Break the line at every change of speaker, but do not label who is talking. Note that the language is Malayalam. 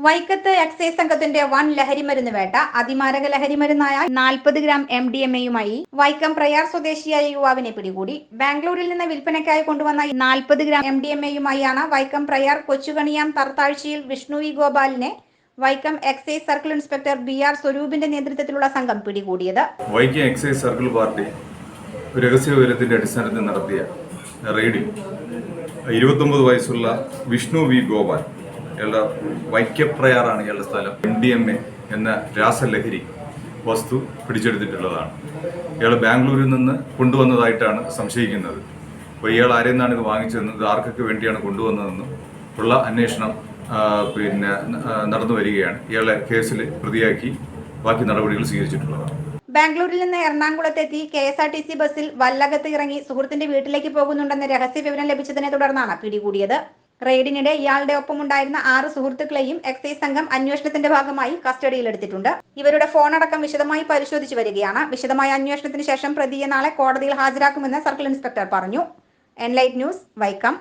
വൈക്കത്ത് എക്സൈസ് സംഘത്തിന്റെ വൻ ലഹരിമരുന്ന് വേട്ട. അതിമാരക ലഹരിമരുന്നായ 40 ഗ്രാം MDMA-യുമായി വൈക്കം പ്രയാർ സ്വദേശിയായ യുവാവിനെ പിടികൂടി. ബാംഗ്ലൂരിൽ നിന്ന് വിൽപ്പനയ്ക്കായി കൊണ്ടുവന്ന 40 ഗ്രാം MDMA-യുമായാണ് വൈക്കം പ്രയാർ കൊച്ചുകണിയാം തർത്താഴ്ചയിൽ വിഷ്ണു വി ഗോപാലിനെ Vaikom excise circle inspector BR സ്വരൂപിന്റെ നേതൃത്വത്തിലുള്ള സംഘം പിടികൂടിയത്.
വൈക്കം എക്സൈസ് സർക്കിൾ പാർട്ടി രഹസ്യ വിവരത്തിന്റെ അടിസ്ഥാനത്തിൽ നടത്തിയ റെയ്ഡിൽ 29 വയസ്സുള്ള വിഷ്ണു വി ഗോപാൽ, ഇയാളുടെ വൈക്കപ്രയാറാണ് ഇയാളുടെ സ്ഥലം, MDMA എന്ന രാസലഹരി വസ്തു പിടിച്ചെടുത്തിട്ടുള്ളതാണ്. ഇയാൾ ബാംഗ്ലൂരിൽ നിന്ന് കൊണ്ടുവന്നതായിട്ടാണ് സംശയിക്കുന്നത്. അപ്പോൾ ഇയാൾ ആരിൽ നിന്നാണ് ഇത് വാങ്ങിച്ചതെന്നും ഇത് ആർക്കൊക്കെ വേണ്ടിയാണ് കൊണ്ടുവന്നതെന്നും ഉള്ള അന്വേഷണം നടന്നു വരികയാണ്. ഇയാളെ കേസിൽ പ്രതിയാക്കി ബാക്കി നടപടികൾ സ്വീകരിച്ചിട്ടുള്ളതാണ്.
ബാംഗ്ലൂരിൽ നിന്ന് എറണാകുളത്തെത്തി KSRTC ബസ്സിൽ വല്ലകത്ത് ഇറങ്ങി സുഹൃത്തിന്റെ വീട്ടിലേക്ക് പോകുന്നുണ്ടെന്ന രഹസ്യ വിവരം ലഭിച്ചതിനെ തുടർന്നാണ് പിടികൂടിയത്. റെയ്ഡിനിടെ ഇയാളുടെ ഒപ്പമുണ്ടായിരുന്ന 6 സുഹൃത്തുക്കളെയും എക്സൈസ് സംഘം അന്വേഷണത്തിന്റെ ഭാഗമായി കസ്റ്റഡിയിലെടുത്തിട്ടുണ്ട്. ഇവരുടെ ഫോണടക്കം വിശദമായി പരിശോധിച്ചു വരികയാണ്. വിശദമായ അന്വേഷണത്തിന് ശേഷം പ്രതിയെ നാളെ കോടതിയിൽ ഹാജരാക്കുമെന്ന് സർക്കിൾ ഇൻസ്പെക്ടർ പറഞ്ഞു. Enlight news, Vaikom.